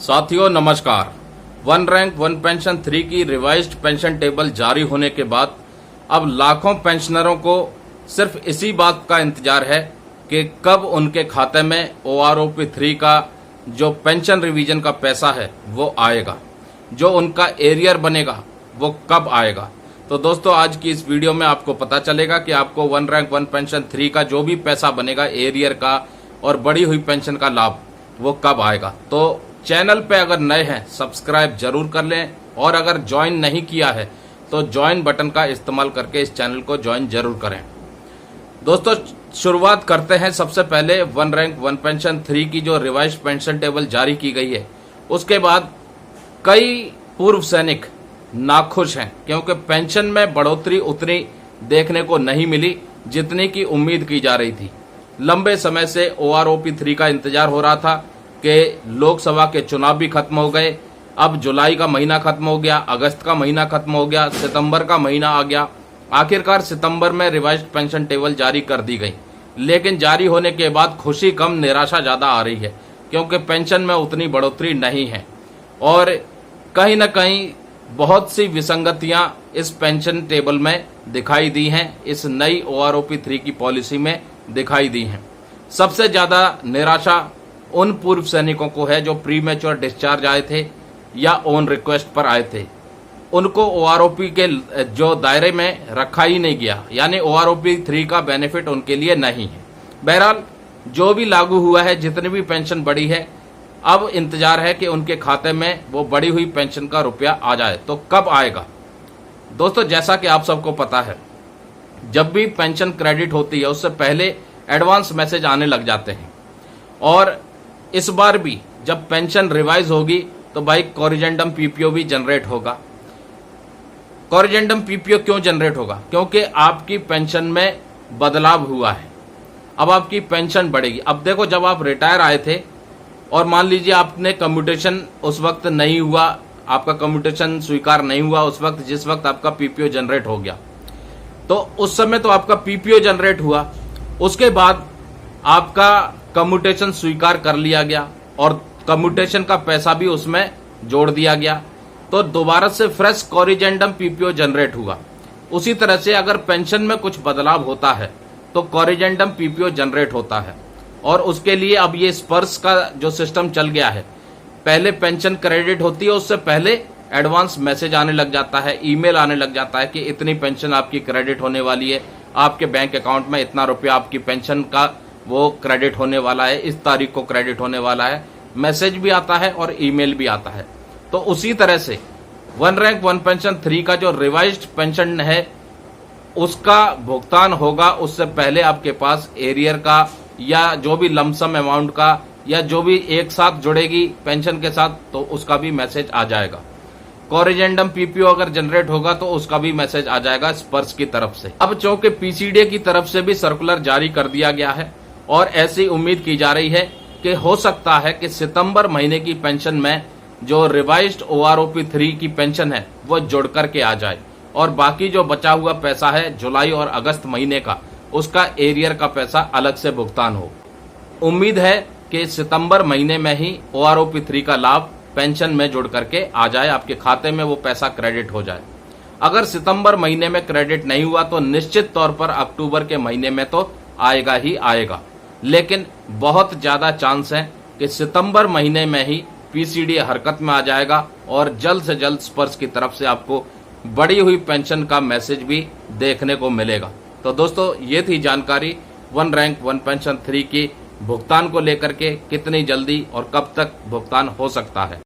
साथियों नमस्कार। One rank one pension 3 की रिवाइज्ड पेंशन टेबल जारी होने के बाद अब लाखों पेंशनरों को सिर्फ इसी बात का इंतजार है कि कब उनके खाते में OROP 3 का जो पेंशन रिवीजन का पैसा है वो आएगा, जो उनका एरियर बनेगा वो कब आएगा। तो दोस्तों आज की इस वीडियो में आपको पता चलेगा कि आपको वन रैंक वन पेंशन 3 का जो भी पैसा बनेगा एरियर का और बढ़ी हुई पेंशन का लाभ वो कब आएगा। तो चैनल पे अगर नए हैं सब्सक्राइब जरूर कर लें और अगर ज्वाइन नहीं किया है तो ज्वाइन बटन का इस्तेमाल करके इस चैनल को ज्वाइन जरूर करें। दोस्तों शुरुआत करते हैं सबसे पहले वन रैंक वन पेंशन 3 की जो रिवाइज्ड पेंशन टेबल जारी की गई है उसके बाद कई पूर्व सैनिक नाखुश हैं क्योंकि पेंशन में बढ़ोतरी उतनी देखने को नहीं मिली जितनी की उम्मीद की जा रही थी। लंबे समय से OROP 3 का इंतजार हो रहा था कि लोकसभा के चुनाव भी खत्म हो गए, अब जुलाई का महीना खत्म हो गया, अगस्त का महीना खत्म हो गया, सितंबर का महीना आ गया। आखिरकार सितंबर में रिवाइज्ड पेंशन टेबल जारी कर दी गई, लेकिन जारी होने के बाद खुशी कम निराशा ज्यादा आ रही है क्योंकि पेंशन में उतनी बढ़ोतरी नहीं है और कहीं न कहीं बहुत सी विसंगतियां इस पेंशन टेबल में दिखाई दी हैं, इस नई OROP 3 की पॉलिसी में दिखाई दी हैं। सबसे ज्यादा निराशा उन पूर्व सैनिकों को है जो प्री मैच्योर डिस्चार्ज आए थे या ऑन रिक्वेस्ट पर आए थे, उनको OROP के जो दायरे में रखा ही नहीं गया, यानी OROP 3 का बेनिफिट उनके लिए नहीं है। बहरहाल जो भी लागू हुआ है, जितनी भी पेंशन बढ़ी है, अब इंतजार है कि उनके खाते में वो बढ़ी हुई पेंशन का रुपया आ जाए। तो कब आएगा दोस्तों? जैसा कि आप सबको पता है, जब भी पेंशन क्रेडिट होती है उससे पहले एडवांस मैसेज आने लग जाते हैं और इस बार भी जब पेंशन रिवाइज होगी तो भाई कोरिजेंडम PPO भी जनरेट होगा। कोरिजेंडम PPO क्यों जनरेट होगा? क्योंकि आपकी पेंशन में बदलाव हुआ है, अब आपकी पेंशन बढ़ेगी। अब देखो, जब आप रिटायर आए थे और मान लीजिए आपने कम्यूटेशन उस वक्त नहीं हुआ, आपका कम्यूटेशन स्वीकार नहीं हुआ उस वक्त जिस वक्त आपका PPO जनरेट हो गया, तो उस समय तो आपका PPO जनरेट हुआ, उसके बाद आपका कम्यूटेशन स्वीकार कर लिया गया और कम्यूटेशन का पैसा भी उसमें जोड़ दिया गया, तो दोबारा से फ्रेश कोरिजेंडम PPO जनरेट हुआ। उसी तरह से अगर पेंशन में कुछ बदलाव होता है तो कोरिजेंडम PPO जनरेट होता है और उसके लिए अब ये स्पर्श का जो सिस्टम चल गया है, पहले पेंशन क्रेडिट होती है उससे पहले एडवांस मैसेज आने लग जाता है, ईमेल आने लग जाता है कि इतनी पेंशन आपकी क्रेडिट होने वाली है, आपके बैंक अकाउंट में इतना रुपया आपकी पेंशन का वो क्रेडिट होने वाला है, इस तारीख को क्रेडिट होने वाला है। मैसेज भी आता है और ईमेल भी आता है। तो उसी तरह से वन रैंक वन पेंशन 3 का जो रिवाइज्ड पेंशन है उसका भुगतान होगा, उससे पहले आपके पास एरियर का या जो भी लमसम अमाउंट का या जो भी एक साथ जुड़ेगी पेंशन के साथ तो उसका भी मैसेज आ जाएगा। कोरिजेंडम PPO अगर जनरेट होगा तो उसका भी मैसेज आ जाएगा स्पर्श की तरफ से। अब चूंकि PCDA की तरफ से भी सर्कुलर जारी कर दिया गया है और ऐसी उम्मीद की जा रही है कि हो सकता है कि सितंबर महीने की पेंशन में जो रिवाइज्ड OROP 3 की पेंशन है वो जुड़ करके आ जाए और बाकी जो बचा हुआ पैसा है जुलाई और अगस्त महीने का, उसका एरियर का पैसा अलग से भुगतान हो। उम्मीद है कि सितंबर महीने में ही OROP 3 का लाभ पेंशन में जुड़ करके आ जाए, आपके खाते में वो पैसा क्रेडिट हो जाए। अगर सितंबर महीने में क्रेडिट नहीं हुआ तो निश्चित तौर पर अक्टूबर के महीने में तो आएगा ही आएगा, लेकिन बहुत ज्यादा चांस है कि सितंबर महीने में ही PCDA हरकत में आ जाएगा और जल्द से जल्द स्पर्श की तरफ से आपको बढ़ी हुई पेंशन का मैसेज भी देखने को मिलेगा। तो दोस्तों ये थी जानकारी वन रैंक वन पेंशन 3 की भुगतान को लेकर के, कितनी जल्दी और कब तक भुगतान हो सकता है।